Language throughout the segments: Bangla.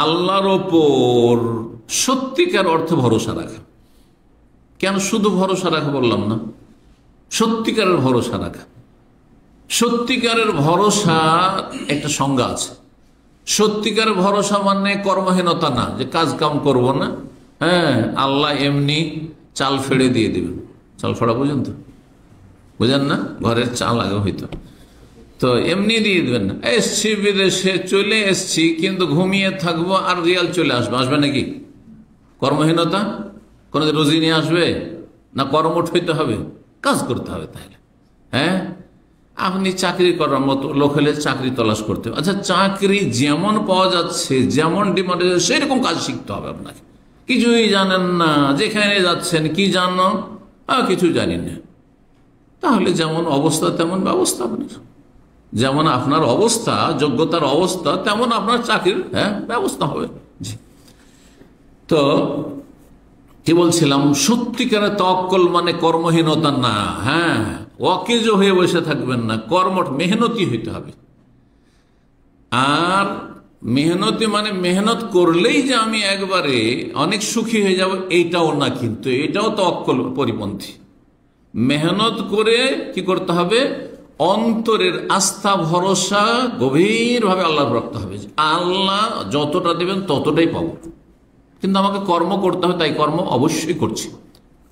আল্লাহর ওপর সত্যিকার অর্থে ভরসা রাখা। কেন শুধু ভরসা রাখা বললাম না, সত্যিকারের ভরসা রাখা। সত্যিকারের ভরসা একটা সংজ্ঞা আছে। সত্যিকারের ভরসা মানে কর্মহীনতা না, যে কাজ কাম করবো না, হ্যাঁ আল্লাহ এমনি চাল ফেড়ে দিয়ে দেবেন। চাল ফেড়া বুঝেন তো? বুঝেন না? ঘরের চাল আগে হইতো, তো এমনি দিয়ে দেবেন না। এসছি বিদেশে, চলে এসছি, কিন্তু ঘুমিয়ে থাকবো আর রিয়াল চলে আসবে। আসবে নাকি? কর্মহীনতা কোনোদিন রুজি নিয়ে আসবে না? কর্মঠ হইতে হবে, কাজ করতে হবে। তাহলে হ্যাঁ, আপনি চাকরি করার মতো লোক হলে চাকরি তলাশ করতে হবে। আচ্ছা, চাকরি যেমন পাওয়া যাচ্ছে, যেমন ডিমান্ড, সেরকম কাজ শিখতে হবে আপনাকে। কিছুই জানেন না, যেখানে যাচ্ছেন কি জানো? কিছু জানি না। তাহলে যেমন অবস্থা তেমন ব্যবস্থা। আপনার যেমন আপনার অবস্থা, যোগ্যতার অবস্থা, তেমন আপনার চাকরির ব্যবস্থা হবে। জি, তো কি বলছিলাম, সত্যিকারের তাওয়াক্কুল মানে কর্মহীনতা না। হ্যাঁ, অকেজ হয়ে বসে থাকবেন না, কর্মঠ মেহনতি হইতে হবে। আর মেহনতি মানে মেহনত করলেই যে আমি একবারে অনেক সুখী হয়ে যাব এইটাও না, কিন্তু এটাও তাওয়াক্কুল পরিপন্থী। মেহনত করে কি করতে হবে? অন্তরের আস্থা ভরসা গভীরভাবে আল্লাহর রাখতে হবে। আল্লাহ যতটা দেবেন ততটাই পাবো, কিন্তু আমাকে কর্ম করতে হবে, তাই কর্ম অবশ্যই করছি,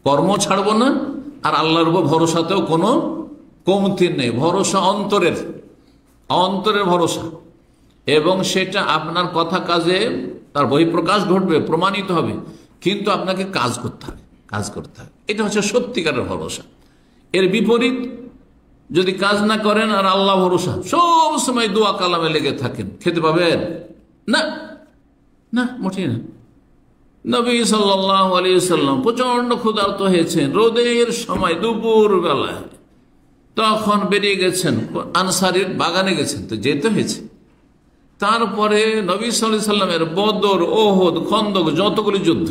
কর্ম ছাড়বো না। আর আল্লাহর উপর ভরসাতেও কোনো কমতি নেই। ভরসা অন্তরের, অন্তরের ভরসা, এবং সেটা আপনার কথা কাজে তার বহিঃপ্রকাশ ঘটবে, প্রমাণিত হবে, কিন্তু আপনাকে কাজ করতে হবে, কাজ করতে হবে। এটা হচ্ছে সত্যিকারের ভরসা। এর বিপরীত যদি কাজ না করেন আর আল্লাহ ভরসা, সব সময় দোয়া কালামে লেগে থাকেন, খেতে পাবেন না? না, মোটেই না। নবী সাল্লাল্লাহু আলাইহি ওয়াসাল্লাম প্রচন্ড ক্ষুধার্ত হয়েছেন, রোদের সময় দুপুর বেলায়, তখন বেরিয়ে গেছেন, আনসারীর বাগানে গেছেন, তো যেতে হয়েছে। তারপরে নবী সাল্লাল্লাহু আলাইহি ওয়াসাল্লামের বদর, ওহদ, খন্দক, যতগুলি যুদ্ধ,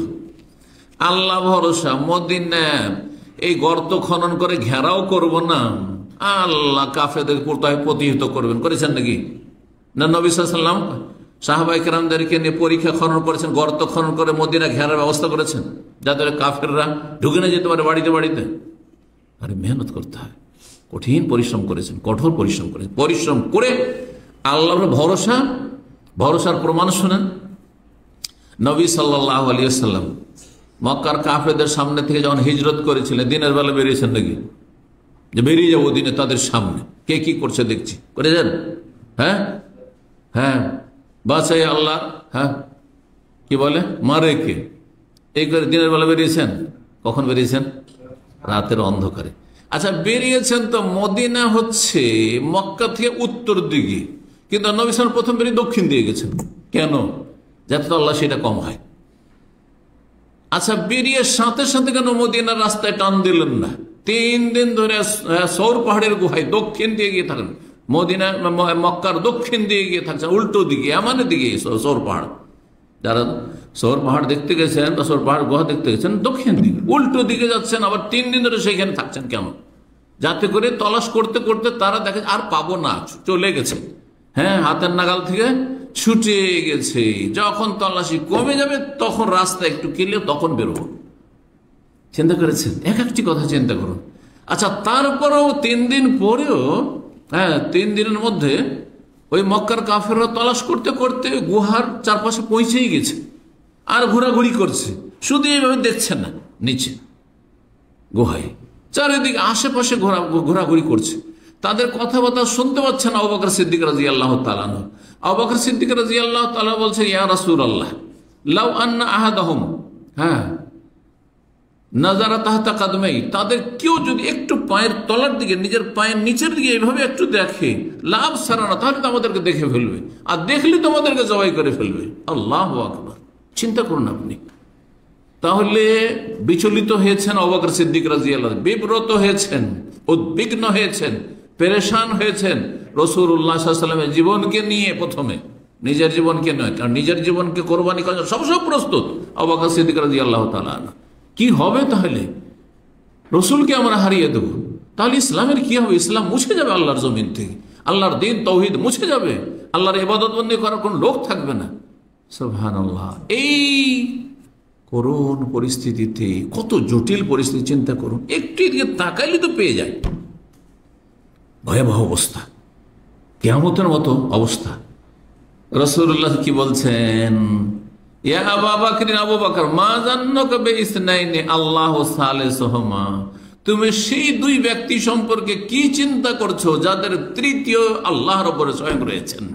আল্লাহ ভরসা, মদিনা এই গর্ত খনন করে ঘেরাও করব না, আল্লাহ কাফেরদের প্রতিহত করবেন। করেছেন নাকি? না, নবী সাল্লাল্লাহু আলাইহি ওয়াসাল্লাম সাহাবায়ে কেরামদেরকে নিয়ে পরীক্ষা খনন করেছেন, গর্ত খনন করে মদিনা ঘেরার ব্যবস্থা করেছেন, যাতে কাফেররা ঢুকে না যেতে পারে বাড়িতে বাড়িতে। আরে মেহনত করতে হয়, কঠিন পরিশ্রম করেছেন, কঠোর পরিশ্রম করেছেন। পরিশ্রম করে আল্লাহর ভরসা, ভরসার প্রমাণ শোনেন। নবী সাল্লাল্লাহু আলাইহি ওয়াসাল্লাম মক্কার কাফেরদের সামনে থেকে যখন হিজরত করেছিলেন, দিনের বেলা বেরিয়েছেন নাকি? যে বেরিয়ে যাবো দিনে তাদের সামনে, কে কি করছে দেখছি, করেছেন? হ্যাঁ হ্যাঁ, বাঁচাই আল্লাহ, হ্যাঁ কি বলে, মারে কে, এই করে দিনের বেলা বেরিয়েছেন। কখন বেরিয়েছেন? রাতের অন্ধকারে। আচ্ছা, বেরিয়েছেন তো মদিনা হচ্ছে মক্কা থেকে উত্তর দিকে, কিন্তু নবী সাল্লাল্লাহু আলাইহি ওয়াসাল্লাম প্রথম বেরিয়ে দক্ষিণ দিয়ে গেছেন। কেন? যাতে তো আল্লাহ সেটা কম হয়। আচ্ছা, বেরিয়ে সাথে সাথে কেন মদিনার রাস্তায় টান দিলেন না? 3 দিন ধরে সৌর পাহাড়ের গুহায় দক্ষিণ দিয়ে গিয়ে থাকেন, মদিনা মক্কার দক্ষিণ দিয়ে গিয়ে থাকছেন, উল্টো দিকে, আমাদের দিকে সৌর পাহাড়। যারা সৌর পাহাড় দেখতে গেছেন বা সৌর পাহাড় গুহা দেখতে গেছেন, দক্ষিণ দিকে, উল্টো দিকে যাচ্ছেন, আবার 3 দিন ধরে সেখানে থাকছেন। কেন? যাতে করে তলাশ করতে করতে তারা দেখে আর পাবো না, চলে গেছে, হ্যাঁ হাতের নাগাল থেকে ছুটে গেছে। যখন তল্লাশি কমে যাবে তখন রাস্তা একটু কিনলে তখন বেরোবো। চিন্তা করেছেন? এক একটি কথা চিন্তা করুন। আচ্ছা, তারপরেও 3 দিন পরেও, হ্যাঁ 3 দিনের মধ্যে ওই মক্কার কাফেররা তলাশ করতে করতে গুহার চারপাশে পৌঁছেই গেছে, আর ঘোরাঘুরি করছে। শুধু এইভাবে দেখছেন না, নিচে গুহায় চারিদিকে আশেপাশে ঘোরাঘুরি করছে, তাদের কথাবার্তা শুনতে পাচ্ছেন না। আবু বকর সিদ্দিক রাদিয়াল্লাহু তাআলা আনহু, আবু বকর সিদ্দিক রাদিয়াল্লাহু তাআলা বলছেন, ইয়া রাসূলুল্লাহ লাউ আন্না আহাদাহুম নাজারা তাহতা কাদমাই, তাদের কেউ যদি একটু পায়ের তলার দিকে, নিজের পায়ের নিচের দিকে এইভাবে একটু দেখে, লাভ সারানা, তাহলে তো আমাদেরকে দেখে ফেলবে, আর দেখলে তো আমাদেরকে জবাই করে ফেলবে। আল্লাহু আকবার! চিন্তা করুন আপনি। তাহলে বিচলিত হয়েছেন আবু বকর সিদ্দিক রাদিয়াল্লাহু, বিব্রত হয়েছেন, উদ্বিগ্ন হয়েছেন, পেরেশান হয়েছেন রাসূলুল্লাহ সাল্লাল্লাহু আলাইহি ওয়াসাল্লামের জীবনকে নিয়ে। প্রথমে নিজের জীবনকে নয়, কারণ নিজের জীবনকে কোরবানি করার সব প্রস্তুত আবু বকর সিদ্দিক রাদিয়াল্লাহু তাআলা। কি হবে তাহলে? রসুলকে আমরা হারিয়ে দেব, তাহলে ইসলামের কি হবে? ইসলাম মুছে যাবে আল্লাহর জমিন থেকে, আল্লাহর দ্বীন তাওহীদ মুছে যাবে, আল্লাহর ইবাদত বন্দেগী করার কোন লোক থাকবে না। সুবহানাল্লাহ। এই করুণ পরিস্থিতিতে, কত জটিল পরিস্থিতি চিন্তা করুন, একটু এদিকে তাকাইলে তো পেয়ে যায়। ভয়াবহ অবস্থা, কিয়ামতের মতো অবস্থা। রাসূলুল্লাহ কি বলছেন? ইয়া আবু বকর, আবু বকর, মা জান্নাকা বিইসনাইনি আল্লাহু সালিসুহুমা, তুমি সেই দুই ব্যক্তি সম্পর্কে কি চিন্তা করছো যাদের তৃতীয় আল্লাহর উপরে স্বয়ং রয়েছেন।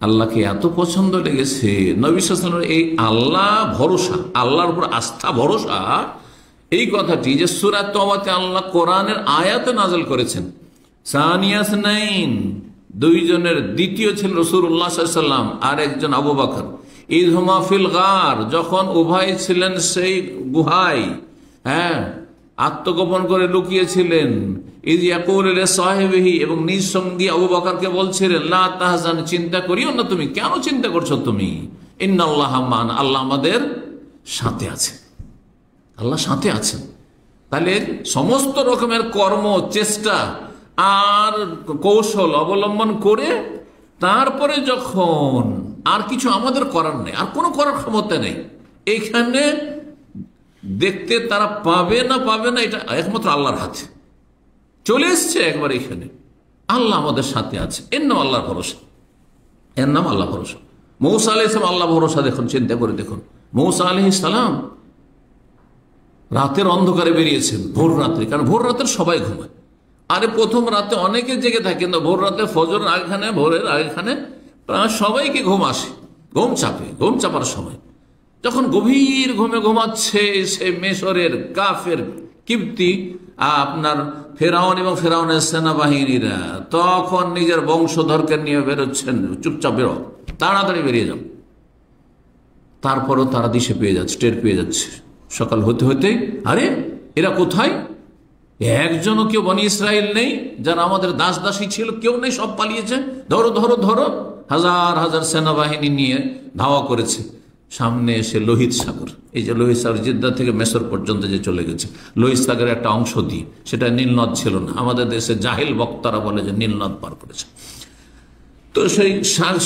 আল্লাহকে এত পছন্দ লেগেছে নবী সাল্লাল্লাহু আলাইহি ওয়াসাল্লামের এই আল্লাহ ভরসা, আল্লাহর উপর আস্থা ভরসা, এই কথাটি যে সূরা তাওবাতে আল্লাহ কোরআনের আয়াতে নাযিল করেছেন। সানিয়াস নাইন, দুইজনের দ্বিতীয় ছিল রাসূলুল্লাহ সাল্লাল্লাহু আলাইহি ওয়াসাল্লাম আর একজন আবু বকর। ইয হুমা ফিল গার, যখন উভয় ছিলেন সেই গুহায়, আত্মগোপন করে লুকিয়েছিলেন। ইয ইয়াকুলু লিসাহিবিহি, এবং নিজ সঙ্গী আবু বকরকে বলছিলেন, লা তাহজান, চিন্তা করিও না তুমি। কেন চিন্তা করছো তুমি? ইন্নাল্লাহা মা'ানা, আল্লাহ আমাদের সাথে আছে, আল্লাহ সাথে আছেন। তাহলে সমস্ত রকমের কর্ম, চেষ্টা আর কৌশল অবলম্বন করে তারপরে যখন আর কিছু আমাদের করার নেই, আর কোনো করার ক্ষমতা নেই, এইখানে দেখতে তারা পাবে না পাবে না, এটা একমাত্র আল্লাহর হাতে। চলে এসছে একবার এখানে, আল্লাহ আমাদের সাথে আছে, এর নাম আল্লাহর ভরসা, এর নাম আল্লাহ ভরসা। মূসা আলাইহিস সালাম আল্লাহ ভরসা, দেখুন, চিন্তা করে দেখুন। মূসা আলাইহিস সালাম রাতের অন্ধকারে বেরিয়েছেন, ভোর রাত্রে, কারণ ভোর রাতের সবাই ঘুমায়। আরে প্রথম রাতে অনেকে জেগে থাকে, কিন্তু ভোর রাতে ফজরের আগেখানে, ভোরের আগেখানে প্রায় সবাইকে ঘুম আসে, ঘুম চাপে, ঘুম চাপার সময় যখন গভীর ঘুমে ঘুমাচ্ছে সে মিশরের কাফের কিপ্তি আপনার ফেরাউন এবং ফেরাউনের সেনাবাহিনীরা, তখন নিজের বংশধরকে নিয়ে বেরোচ্ছেন, চুপচাপ বেরো, তাড়াতাড়ি বেরিয়ে যাও। তারপরও তারা দিশে পেয়ে যাচ্ছে, টের পেয়ে যাচ্ছে। সকাল হতে হতে, আরে এরা কোথায়? একজনও কেউ বনি ইসরায়েল নেই, যারা আমাদের দাস দাসী ছিল, কেউ নেই, সব পালিয়েছে। ধরো ধরো ধরো, হাজার হাজার সেনাবাহিনী নিয়ে ধাওয়া করেছে। সামনে এসে লোহিত সাগর, এই যে লোহিত সাগর জিদ্দা থেকে মেসর পর্যন্ত যে চলে গেছে, লোহিত সাগরের একটা অংশ দিয়ে, সেটা নীলনদ ছিল না, আমাদের দেশে জাহিল বক্তারা বলে যে নীলনদ পার করেছে। তো সেই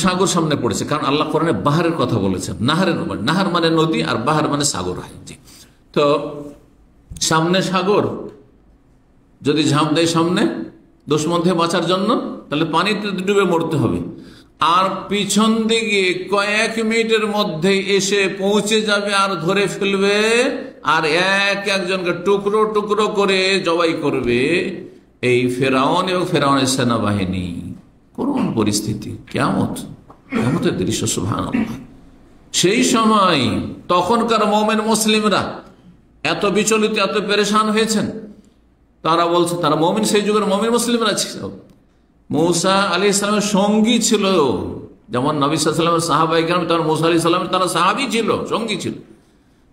সাগর সামনে পড়েছে, কারণ আল্লাহ কোরআনে বাহারের কথা বলেছেন, নাহারের, নাহার মানে নদী আর বাহার মানে সাগর হয়। তো সামনে সাগর, যদি ঝাঁপ দেয় সামনে দুশমন থেকে বাঁচার জন্য, তাহলে পানিতে ডুবে মরতে হবে। আর পিছন দিকে কয়েক মিনিটের মধ্যে এসে পৌঁছে যাবে আর ধরে ফেলবে, আর একজনকে টুকরো টুকরো করে জবাই করবে এই ফেরাউন এবং ফেরাউনের সেনাবাহিনী। করুণ পরিস্থিতি, কিয়ামতের দৃশ্য, সুবহানাল্লাহ। সেই সময় তখনকার মুমিন মুসলিমরা এত বিচলিত, এত পেরেশান হয়েছেন, তারা বলছে, তারা মুমিন, সেই যুগের মুমিন মুসলিমরা ছিল। মূসা আলাইহিস সালামের সঙ্গী ছিল, যেমন নবী সাল্লাল্লাহু আলাইহি ওয়াসাল্লামের সাহাবায়ে কেরাম, তেমন মূসা আলাইহিস সালামের তারা সাহাবী ছিল, সঙ্গী ছিল।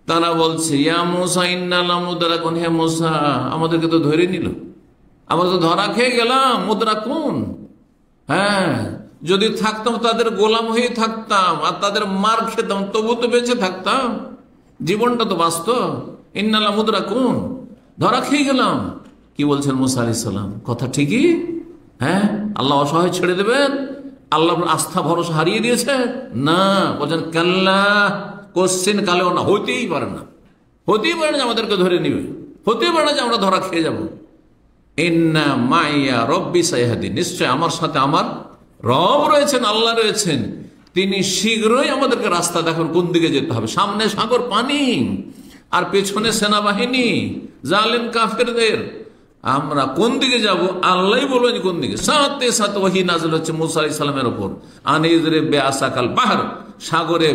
তারা বলছে, ইয়া মূসা ইন্না লামুদরাকুন, হে মূসা আমাদেরকে তো ধরে নিল, আমরা তো ধরা খেয়ে গেলাম, মুদরাকুন। হ্যাঁ, যদি থাকতাম তাদের গোলাম হয়ে থাকতাম আর তাদের মার খেতাম, তবু তো বেঁচে থাকতাম, জীবনটা তো বাঁচত। ইন্না লামুদরাকুন, ধরা খেয়ে গেলাম। কি বলছেন মূসা আলাইহিস সালাম? কথা ঠিকই। হ্যাঁ, আল্লাহ অসহায় ছেড়ে দেবেন? আল্লাহ আস্থা ভরসা হারিয়ে দিয়েছে? না, বলছেন কাল্লা, কোশ্চেন কালেও না, হতেই পারে না, হতেই পারে না যে আমাদেরকে ধরে নিবে, হতেই পারে না যে আমরা ধরা খেয়ে যাব। ইন্না মাইয়া রব্বি সাইহাদি, নিশ্চয় আমার সাথে আমার রব রয়েছেন, আল্লাহ রয়েছেন, তিনি শীঘ্রই আমাদেরকে রাস্তা দেখান কোন দিকে যেতে হবে। সামনে সাগর পানি আর পেছনে সেনাবাহিনী, জালেম কাফেরদের, আমরা কোন দিকে যাব আল্লাহই বলবেন কোন দিকে। সাথে সাথে ওহী নাযিল হচ্ছে মূসা আলাইহিস সালামের উপর, আনিজরে বেআসাকাল বাহর, সাগরে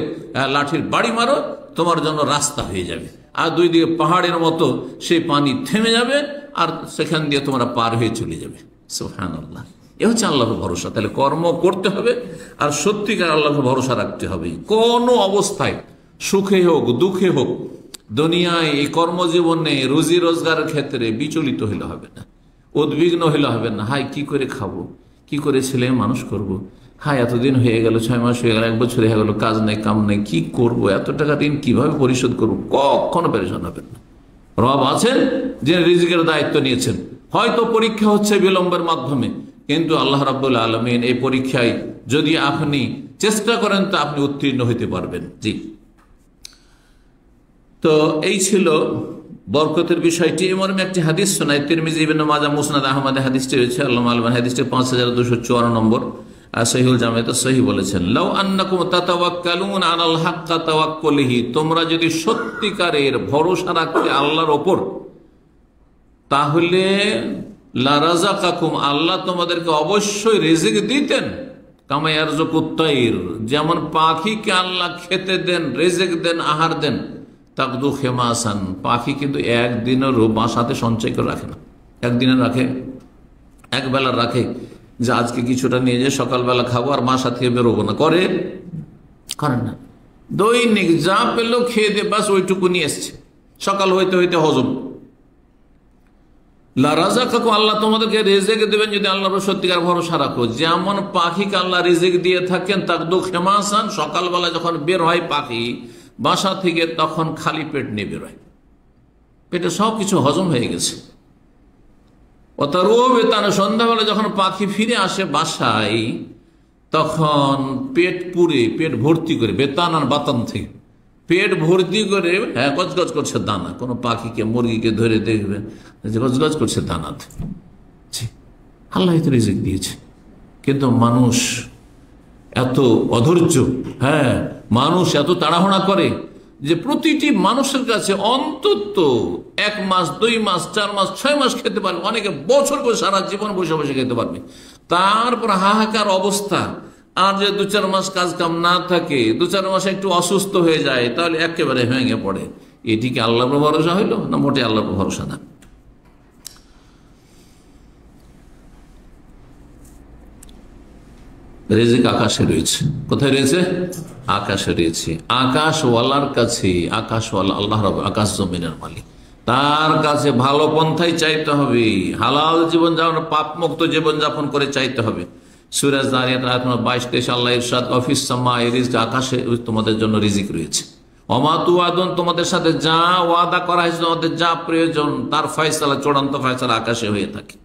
লাঠির বাড়ি মারো, তোমার জন্য রাস্তা হয়ে যাবে, আর দুই দিকে পাহাড়ের মতো সেই পানি থেমে যাবে, আর সেখান দিয়ে তোমরা পার হয়ে চলে যাবে। সুবহানাল্লাহ, এ হচ্ছে আল্লাহর ভরসা। তাহলে কর্ম করতে হবে আর সত্যিকার আল্লাহর ভরসা রাখতে হবে। কোনো অবস্থায়, সুখে হোক দুঃখে হোক, দুনিয়ায় এই কর্মজীবনে রুজি রোজগারের ক্ষেত্রে বিচলিত হইলে হবে না, উদ্বিগ্ন হইলে হবে না। হাই কি করে খাবো, কি করে ছেলে মানুষ করব, হাই এতদিন হয়ে গেল, 6 মাস হয়ে গেল, 1 বছর হয়ে গেল, কাজ নেই কাম নেই, কি করব, এত টাকা ঋণ কিভাবে পরিশোধ করবো, কখনো পেরেশান হবেন না। রব আছেন যে রিজিকের দায়িত্ব নিয়েছেন। হয়তো পরীক্ষা হচ্ছে বিলম্বের মাধ্যমে, কিন্তু আল্লাহ রাব্বুল আলামিন এই পরীক্ষায় যদি আপনি চেষ্টা করেন তো আপনি উত্তীর্ণ হইতে পারবেন। জি, তো এই ছিল বরকতের বিষয়টি। এমন একটি হাদিস শোনায় তিরমিজি, ইবনে মাজাহ, মুসনাদ আহমদে হাদিসটি রয়েছে। আল্লামা আলবানী হাদিসটি 5254 নম্বর সহিহুল জামিতে সহিহ বলেছেন, লাউ আন্নাকুম তাতাওয়াক্কালুনা আলাল হাক্কা তাওয়াক্কুলিহি, তোমরা যদি সত্যিকারের ভরসা রাখতে আল্লাহর ওপর, তাহলে লা রাযাকাকুম, আল্লাহ তোমাদেরকে অবশ্যই রিজিক দিতেন। কামা ইয়ারযুকুত তাইর, যেমন পাখিকে আল্লাহ খেতে দেন, রিজিক দেন, আহার দেন। তাকদু খেমাসান, পাখি কিন্তু একদিনেরও বাসাতে সঞ্চয় করে রাখে না, একদিনের রাখে, এক বেলার রাখে, যে আজকে কিছুটা নিয়ে যে সকালবেলা খাবো আর বাসা থেকে বেরোবো না, করেন না। দৈনিক যা পেলো খেয়ে দিয়ে বাস ওইটুকু নিয়ে এসছে, সকাল হইতে হইতে হজম। লা রাযাকাকুম, আল্লাহ তোমাদেরকে রিজিক দেবেন যদি আল্লাহর সত্যিকার ভরসা রাখো। যেমন পাখিকে আল্লাহ রিজিক দিয়ে থাকেন, তাকদু খেমাসান, সকালবেলা যখন বের হয় পাখি বাসা থেকে তখন খালি পেট নিয়ে বেরোয়, পেটে সব কিছু হজম হয়ে গেছে। অতারুও বেতানা, সন্ধ্যাবেলা যখন পাখি ফিরে আসে বাসায় তখন পেট পুরে, পেট ভর্তি করে, বেতানার বাতান থেকে পেট ভর্তি করে, হ্যাঁ, গজগজ করছে দানা। কোনো পাখিকে, মুরগিকে ধরে দেখবেন যে গজগজ করছে দানাতে। আল্লাহ তো রিজিক দিয়েছে, কিন্তু মানুষ এত অধৈর্য, হ্যাঁ, মানুষ এত তাড়াহুড়া করে যে প্রতিটি মানুষের কাছে অন্তত 1 মাস, 2 মাস, 4 মাস, 6 মাস খেতে পারবে, অনেকে বছর করে সারা জীবন বসে বসে খেতে পারবে। তারপর হাহাকার অবস্থা। আর যে 2-4 মাস কাজ কাম না থাকে, 2-4 মাস একটু অসুস্থ হয়ে যায়, তাহলে একেবারে ভেঙে পড়ে। এটি কি আল্লাহর ভরসা হইল? না, মোটে আল্লাহর ভরসা না। রিজিক আকাশে রয়েছে। কোথায় রয়েছে? আকাশে রয়েছে। আকাশওয়ালার কাছে, আকাশওয়ালা আল্লাহ রাব্বুল আকাশ জমিনের মালিক, তার কাছে ভালো পন্থায় চাইতে হবে, হালাল জীবন যাপন, পাপ মুক্ত জীবন যাপন করে চাইতে হবে। সূরা যারিয়াত আয়াত নম্বর 22-23 আল্লাহ ইরশাদ, অফিস সামাই রিজক, আকাশে তোমাদের জন্য রিজিক রয়েছে। ওমা তুআদুন, তোমাদের সাথে যা ওয়াদা করা হয়েছে, তোমাদের যা প্রয়োজন, তার ফয়সালা, চূড়ান্ত ফয়সালা আকাশে হয়ে থাকে।